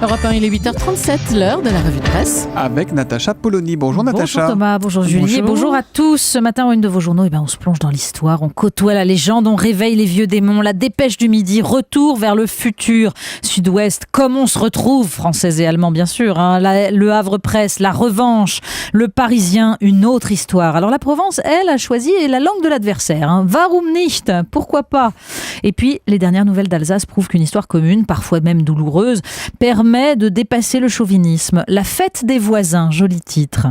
Europe 1, il est 8h37, l'heure de la revue de presse. Avec Natacha Polony. Bonjour Natacha. Bonjour Thomas, bonjour Julie, et bonjour à tous. Ce matin, en une de vos journaux, on se plonge dans l'histoire, on côtoie la légende, on réveille les vieux démons, la dépêche du midi, retour vers le futur. Sud-Ouest, comme on se retrouve, français et allemands bien sûr, le Havre Presse, la revanche, le Parisien, une autre histoire. Alors la Provence, elle, a choisi la langue de l'adversaire. Warum nicht ? Pourquoi pas ? Et puis, les dernières nouvelles d'Alsace prouvent qu'une histoire commune, parfois même douloureuse, permet de dépasser le chauvinisme. La fête des voisins, joli titre.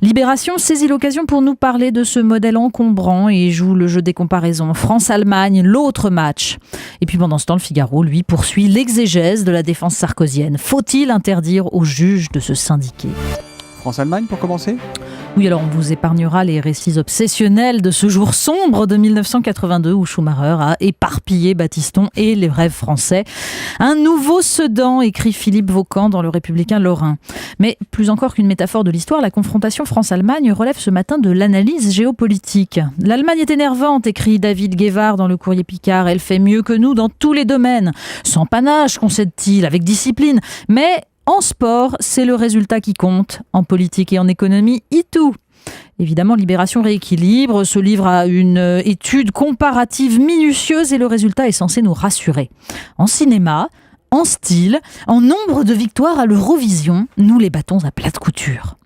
Libération saisit l'occasion pour nous parler de ce modèle encombrant et joue le jeu des comparaisons. France-Allemagne, l'autre match. Et puis pendant ce temps, le Figaro, lui, poursuit l'exégèse de la défense sarkozienne. Faut-il interdire aux juges de se syndiquer ? France-Allemagne pour commencer ? Oui, alors on vous épargnera les récits obsessionnels de ce jour sombre de 1982 où Schumacher a éparpillé Battiston et les rêves français. Un nouveau Sedan, écrit Philippe Vaucan dans Le Républicain lorrain. Mais plus encore qu'une métaphore de l'histoire, la confrontation France-Allemagne relève ce matin de l'analyse géopolitique. L'Allemagne est énervante, écrit David Guevard dans Le Courrier Picard. Elle fait mieux que nous dans tous les domaines. Sans panache, concède-t-il, avec discipline. Mais en sport, c'est le résultat qui compte. En politique et en économie, tout. Évidemment, Libération rééquilibre, se livre à une étude comparative minutieuse et le résultat est censé nous rassurer. En cinéma, en style, en nombre de victoires à l'Eurovision, nous les battons à plate couture.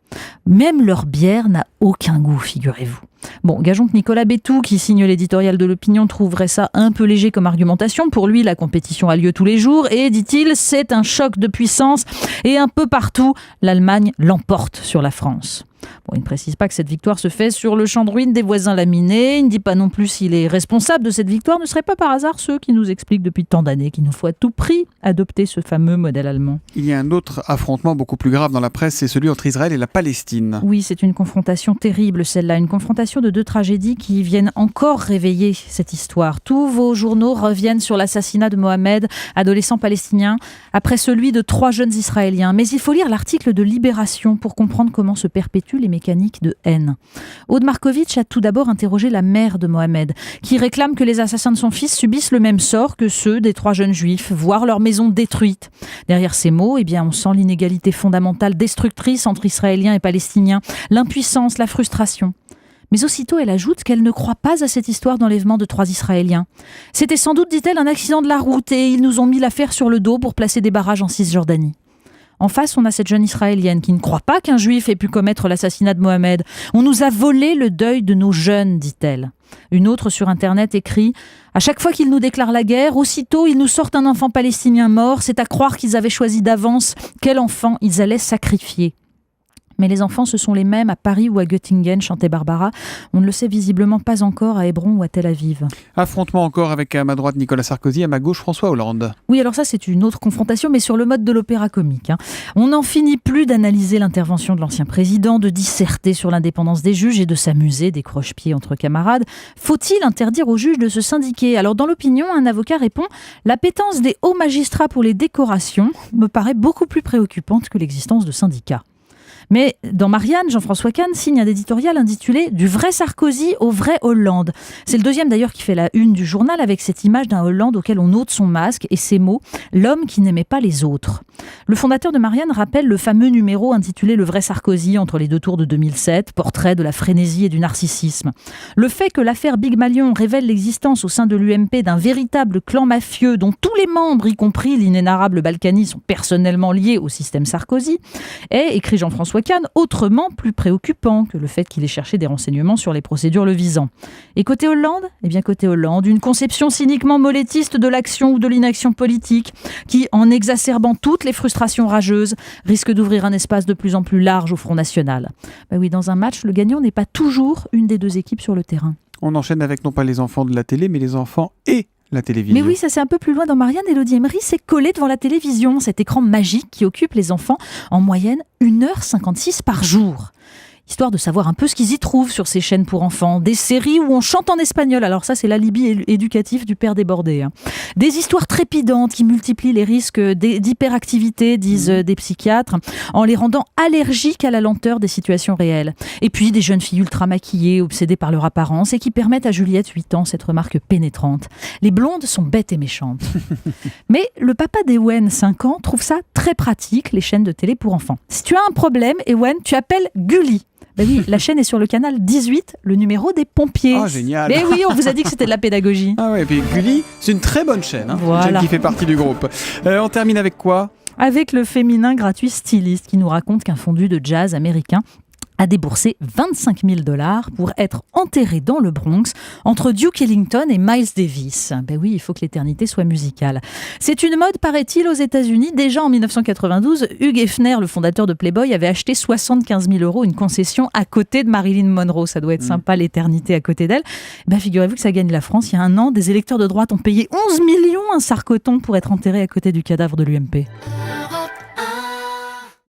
Même leur bière n'a aucun goût, figurez-vous. Bon, gageons que Nicolas Bétou, qui signe l'éditorial de l'Opinion, trouverait ça un peu léger comme argumentation. Pour lui, la compétition a lieu tous les jours et, dit-il, c'est un choc de puissance et un peu partout, l'Allemagne l'emporte sur la France. Bon, il ne précise pas que cette victoire se fait sur le champ de ruines des voisins laminés. Il ne dit pas non plus s'il est responsable de cette victoire. Ne seraient pas par hasard ceux qui nous expliquent depuis tant d'années qu'il nous faut à tout prix adopter ce fameux modèle allemand. Il y a un autre affrontement beaucoup plus grave dans la presse, c'est celui entre Israël et la Palestine. Oui, c'est une confrontation terrible celle-là, une confrontation de deux tragédies qui viennent encore réveiller cette histoire. Tous vos journaux reviennent sur l'assassinat de Mohamed, adolescent palestinien, après celui de 3 jeunes Israéliens. Mais il faut lire l'article de Libération pour comprendre comment se perpétuent les mécaniques de haine. Aude Markovitch a tout d'abord interrogé la mère de Mohamed, qui réclame que les assassins de son fils subissent le même sort que ceux des 3 jeunes juifs, voire leur maison détruite. Derrière ces mots, on sent l'inégalité fondamentale destructrice entre Israéliens et Palestiniens, l'impuissance, la frustration. Mais aussitôt, elle ajoute qu'elle ne croit pas à cette histoire d'enlèvement de 3 Israéliens. C'était sans doute, dit-elle, un accident de la route et ils nous ont mis l'affaire sur le dos pour placer des barrages en Cisjordanie. En face, on a cette jeune Israélienne qui ne croit pas qu'un juif ait pu commettre l'assassinat de Mohamed. On nous a volé le deuil de nos jeunes, dit-elle. Une autre sur Internet écrit « À chaque fois qu'ils nous déclarent la guerre, aussitôt ils nous sortent un enfant palestinien mort. C'est à croire qu'ils avaient choisi d'avance quel enfant ils allaient sacrifier. » Mais les enfants, ce sont les mêmes à Paris ou à Göttingen, chantait Barbara. On ne le sait visiblement pas encore à Hébron ou à Tel Aviv. Affrontement encore avec à ma droite Nicolas Sarkozy, à ma gauche François Hollande. Oui, alors ça c'est une autre confrontation, mais sur le mode de l'opéra comique. On n'en finit plus d'analyser l'intervention de l'ancien président, de disserter sur l'indépendance des juges et de s'amuser des croche-pieds entre camarades. Faut-il interdire aux juges de se syndiquer ? Alors dans l'Opinion, un avocat répond « L'appétence des hauts magistrats pour les décorations me paraît beaucoup plus préoccupante que l'existence de syndicats. » Mais dans Marianne, Jean-François Kahn signe un éditorial intitulé « Du vrai Sarkozy au vrai Hollande ». C'est le deuxième d'ailleurs qui fait la une du journal avec cette image d'un Hollande auquel on ôte son masque et ces mots « l'homme qui n'aimait pas les autres ». Le fondateur de Marianne rappelle le fameux numéro intitulé « Le vrai Sarkozy » entre les 2 tours de 2007, portrait de la frénésie et du narcissisme. Le fait que l'affaire Big Malion révèle l'existence au sein de l'UMP d'un véritable clan mafieux dont tous les membres, y compris l'inénarrable Balkany, sont personnellement liés au système Sarkozy, est, écrit Jean-François Kahn, autrement plus préoccupant que le fait qu'il ait cherché des renseignements sur les procédures le visant. Et côté Hollande ? Côté Hollande, une conception cyniquement molétiste de l'action ou de l'inaction politique qui, en exacerbant toutes les frustrations rageuses, risque d'ouvrir un espace de plus en plus large au Front National. Oui, dans un match, le gagnant n'est pas toujours une des 2 équipes sur le terrain. On enchaîne avec non pas les enfants de la télé, mais les enfants et la télévision. Mais oui, ça c'est un peu plus loin dans Marianne. Élodie Emery s'est collée devant la télévision, cet écran magique qui occupe les enfants en moyenne 1h56 par jour. histoire de savoir un peu ce qu'ils y trouvent sur ces chaînes pour enfants. Des séries où on chante en espagnol, alors ça c'est l'alibi éducatif du père débordé. Des histoires trépidantes qui multiplient les risques d'hyperactivité, disent des psychiatres, en les rendant allergiques à la lenteur des situations réelles. Et puis des jeunes filles ultra maquillées, obsédées par leur apparence et qui permettent à Juliette, 8 ans, cette remarque pénétrante. Les blondes sont bêtes et méchantes. Mais le papa d'Ewen, 5 ans, trouve ça très pratique, les chaînes de télé pour enfants. Si tu as un problème, Ewen, tu appelles Gulli. Ben oui, la chaîne est sur le canal 18, le numéro des pompiers. Oh, génial. Mais oui, on vous a dit que c'était de la pédagogie. Ah ouais, et puis Gulli, c'est une très bonne chaîne, Voilà. Une chaîne qui fait partie du groupe. On termine avec quoi ? Avec le féminin gratuit Stylist qui nous raconte qu'un fondu de jazz américain a déboursé $25 000 pour être enterré dans le Bronx entre Duke Ellington et Miles Davis. Ben oui, il faut que l'éternité soit musicale. C'est une mode, paraît-il, aux États-Unis. Déjà en 1992, Hugh Hefner, le fondateur de Playboy, avait acheté 75 000 €, une concession à côté de Marilyn Monroe. Ça doit être sympa, l'éternité à côté d'elle. Ben, figurez-vous que ça gagne la France. Il y a un an, des électeurs de droite ont payé 11 millions un sarcoton pour être enterré à côté du cadavre de l'UMP.